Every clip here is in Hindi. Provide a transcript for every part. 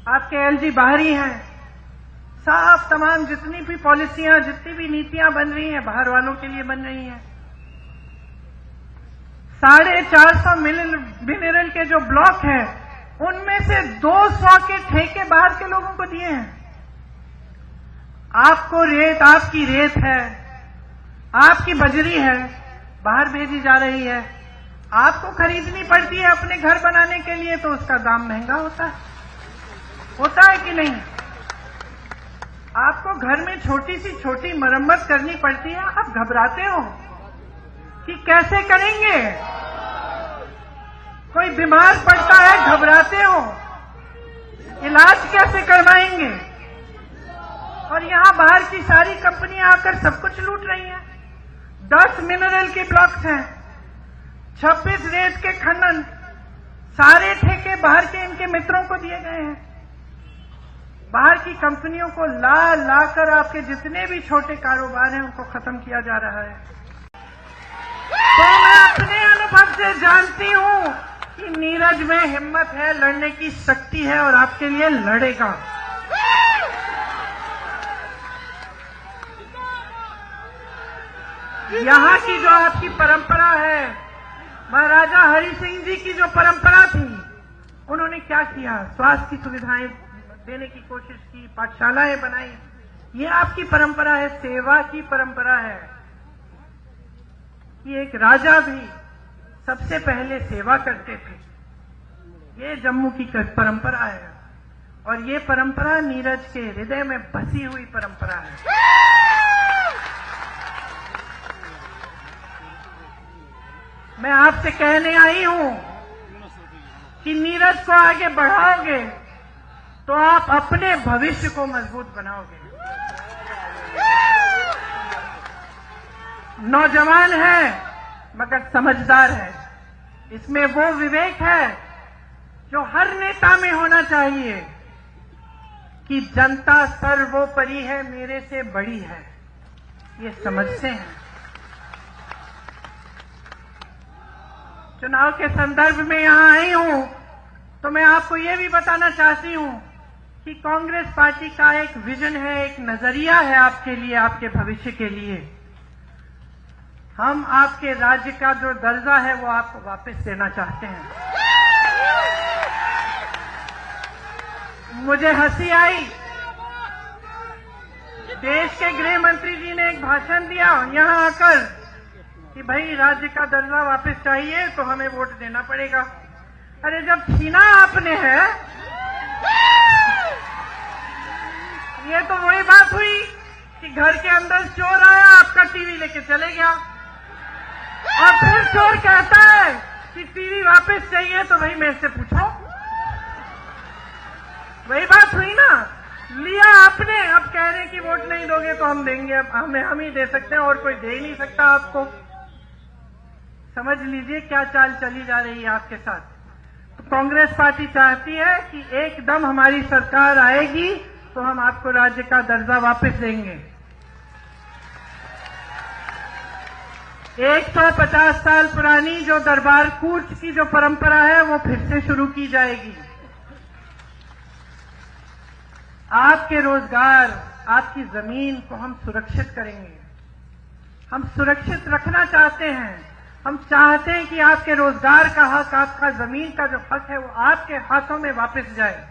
आपके एलजी बाहरी हैं, साफ तमाम जितनी भी पॉलिसियां, जितनी भी नीतियां बन रही हैं बाहर वालों के लिए बन रही हैं। 450 मिनरल के जो ब्लॉक हैं उनमें से 200 के ठेके बाहर के लोगों को दिए हैं। आपको रेत, आपकी रेत है, आपकी बजरी है, बाहर भेजी जा रही है, आपको खरीदनी पड़ती है अपने घर बनाने के लिए, तो उसका दाम महंगा होता है कि नहीं? आपको घर में छोटी सी छोटी मरम्मत करनी पड़ती है, आप घबराते हो कि कैसे करेंगे। कोई बीमार पड़ता है, घबराते हो इलाज कैसे करवाएंगे। और यहां बाहर की सारी कंपनियां आकर सब कुछ लूट रही हैं। 10 मिनरल के ब्लॉक्स हैं, 26 रेत के खनन, सारे ठेके बाहर के इनके मित्रों को दिए गए हैं। बाहर की कंपनियों को ला कर आपके जितने भी छोटे कारोबार हैं उनको खत्म किया जा रहा है। तो मैं अपने अनुभव से जानती हूं कि नीरज में हिम्मत है, लड़ने की शक्ति है और आपके लिए लड़ेगा। यहां की जो आपकी परंपरा है, महाराजा हरि सिंह जी की जो परंपरा थी, उन्होंने क्या किया? स्वास्थ्य की सुविधाएं देने की कोशिश की, पाठशालाएं बनाई। ये आपकी परंपरा है, सेवा की परंपरा है कि एक राजा भी सबसे पहले सेवा करते थे। ये जम्मू की परंपरा है और ये परंपरा नीरज के हृदय में बसी हुई परंपरा है। मैं आपसे कहने आई हूं कि नीरज को आगे बढ़ाओगे तो आप अपने भविष्य को मजबूत बनाओगे। नौजवान है मगर समझदार है। इसमें वो विवेक है जो हर नेता में होना चाहिए कि जनता सर्वोपरि है, मेरे से बड़ी है, ये समझते हैं। चुनाव के संदर्भ में यहां आई हूं तो मैं आपको ये भी बताना चाहती हूं कि कांग्रेस पार्टी का एक विजन है, एक नजरिया है आपके लिए, आपके भविष्य के लिए। हम आपके राज्य का जो दर्जा है वो आपको वापस देना चाहते हैं। मुझे हंसी आई, देश के गृह मंत्री जी ने एक भाषण दिया यहां आकर कि भाई राज्य का दर्जा वापस चाहिए तो हमें वोट देना पड़ेगा। अरे जब छीना आपने है, ये तो वही बात हुई कि घर के अंदर चोर आया, आपका टीवी लेके चले गया और फिर चोर कहता है कि टीवी वापस चाहिए तो भाई मेरे से पूछो। वही बात हुई ना, लिया आपने, अब कह रहे कि वोट नहीं दोगे तो हम देंगे। अब हम ही दे सकते हैं और कोई दे ही नहीं सकता आपको। समझ लीजिए क्या चाल चली जा रही है आपके साथ। तो कांग्रेस पार्टी चाहती है कि एकदम हमारी सरकार आएगी तो हम आपको राज्य का दर्जा वापस देंगे। 150 साल पुरानी जो दरबार कूच की जो परंपरा है वो फिर से शुरू की जाएगी। आपके रोजगार, आपकी जमीन को हम सुरक्षित करेंगे। हम सुरक्षित रखना चाहते हैं। हम चाहते हैं कि आपके रोजगार का हक, आपका जमीन का जो हक है वो आपके हाथों में वापस जाए।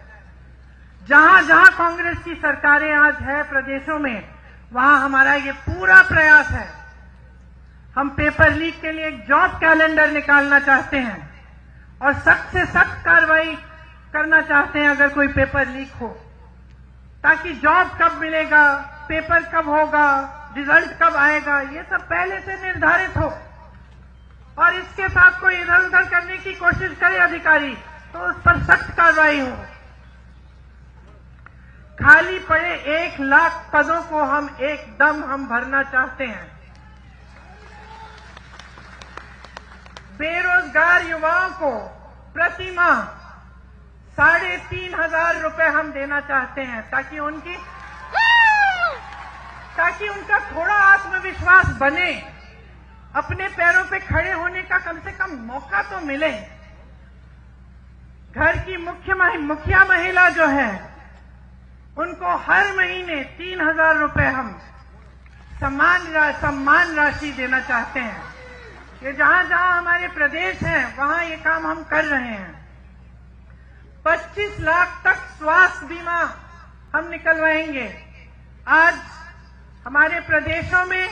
जहां जहां कांग्रेस की सरकारें आज है प्रदेशों में, वहां हमारा ये पूरा प्रयास है। हम पेपर लीक के लिए एक जॉब कैलेंडर निकालना चाहते हैं और सख्त से सख्त कार्रवाई करना चाहते हैं अगर कोई पेपर लीक हो, ताकि जॉब कब मिलेगा, पेपर कब होगा, रिजल्ट कब आएगा, ये सब पहले से निर्धारित हो। और इसके साथ कोई इधर उधर करने की कोशिश करे अधिकारी तो उस पर सख्त कार्रवाई हो। खाली पड़े 1 लाख पदों को हम एकदम भरना चाहते हैं। बेरोजगार युवाओं को प्रति माह 3,500 रुपए हम देना चाहते हैं ताकि उनका थोड़ा आत्मविश्वास बने, अपने पैरों पे खड़े होने का कम से कम मौका तो मिले। घर की मुखिया महिला जो है उनको हर महीने 3,000 रुपए हम सम्मान राशि देना चाहते हैं। ये जहां जहां हमारे प्रदेश हैं वहां ये काम हम कर रहे हैं। 25 लाख तक स्वास्थ्य बीमा हम निकलवाएंगे। आज हमारे प्रदेशों में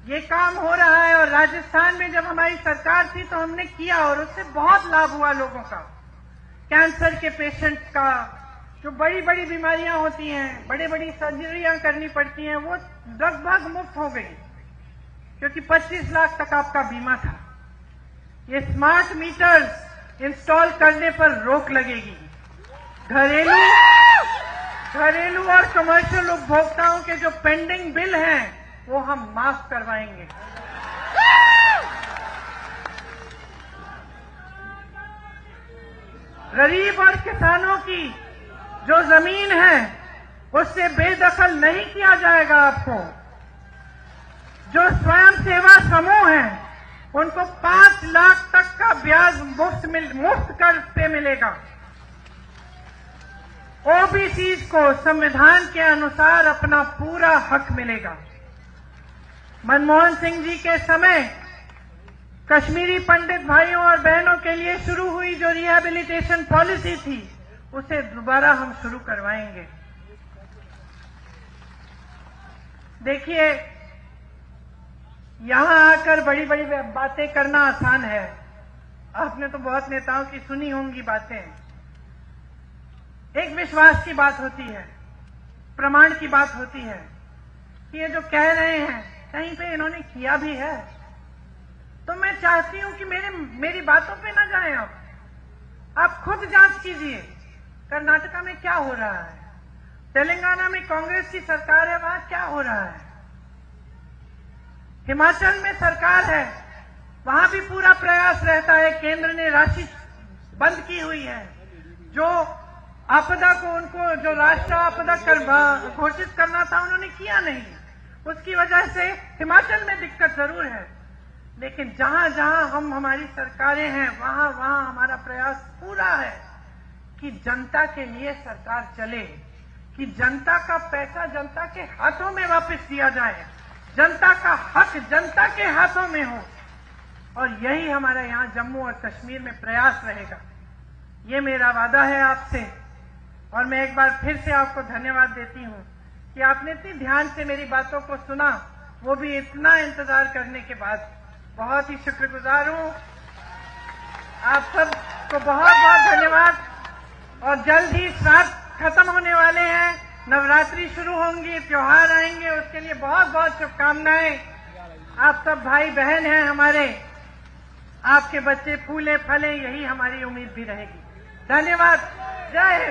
ये काम हो रहा है और राजस्थान में जब हमारी सरकार थी तो हमने किया और उससे बहुत लाभ हुआ लोगों का। कैंसर के पेशेंट का, जो बड़ी बड़ी बीमारियां होती हैं, बड़ी बड़ी सर्जरियां करनी पड़ती हैं, वो लगभग मुफ्त हो गई क्योंकि 25 लाख तक आपका बीमा था। ये स्मार्ट मीटर्स इंस्टॉल करने पर रोक लगेगी। घरेलू और कमर्शियल उपभोक्ताओं के जो पेंडिंग बिल हैं वो हम माफ करवाएंगे। गरीब और किसानों की जो जमीन है उससे बेदखल नहीं किया जाएगा। आपको जो स्वयं सेवा समूह हैं उनको 5 लाख तक का ब्याज मुफ्त कर पे मिलेगा। ओबीसी को संविधान के अनुसार अपना पूरा हक मिलेगा। मनमोहन सिंह जी के समय कश्मीरी पंडित भाइयों और बहनों के लिए शुरू हुई जो रिहैबिलिटेशन पॉलिसी थी उसे दोबारा हम शुरू करवाएंगे। देखिए, यहां आकर बड़ी बड़ी बातें करना आसान है। आपने तो बहुत नेताओं की सुनी होंगी बातें। एक विश्वास की बात होती है, प्रमाण की बात होती है कि ये जो कह रहे हैं कहीं पे इन्होंने किया भी है। तो मैं चाहती हूं कि मेरी बातों पे ना जाएं। आप खुद जांच कीजिए कर्नाटका में क्या हो रहा है, तेलंगाना में कांग्रेस की सरकार है, वहां क्या हो रहा है, हिमाचल में सरकार है, वहां भी पूरा प्रयास रहता है। केंद्र ने राशि बंद की हुई है। जो आपदा को उनको जो राष्ट्र आपदा घोषित करना था उन्होंने किया नहीं। उसकी वजह से हिमाचल में दिक्कत जरूर है, लेकिन जहां जहां हमारी सरकारें हैं वहां हमारा प्रयास पूरा है कि जनता के लिए सरकार चले, कि जनता का पैसा जनता के हाथों में वापस दिया जाए, जनता का हक जनता के हाथों में हो। और यही हमारा यहां जम्मू और कश्मीर में प्रयास रहेगा। ये मेरा वादा है आपसे। और मैं एक बार फिर से आपको धन्यवाद देती हूं कि आपने इतनी ध्यान से मेरी बातों को सुना, वो भी इतना इंतजार करने के बाद। बहुत ही शुक्रगुजार हूं। आप सबको बहुत बहुत धन्यवाद। और जल्द ही श्राद्ध खत्म होने वाले हैं, नवरात्रि शुरू होंगी, त्योहार आएंगे, उसके लिए बहुत बहुत शुभकामनाएं। आप सब भाई बहन हैं हमारे, आपके बच्चे फूले फले, यही हमारी उम्मीद भी रहेगी। धन्यवाद। जय हिंद।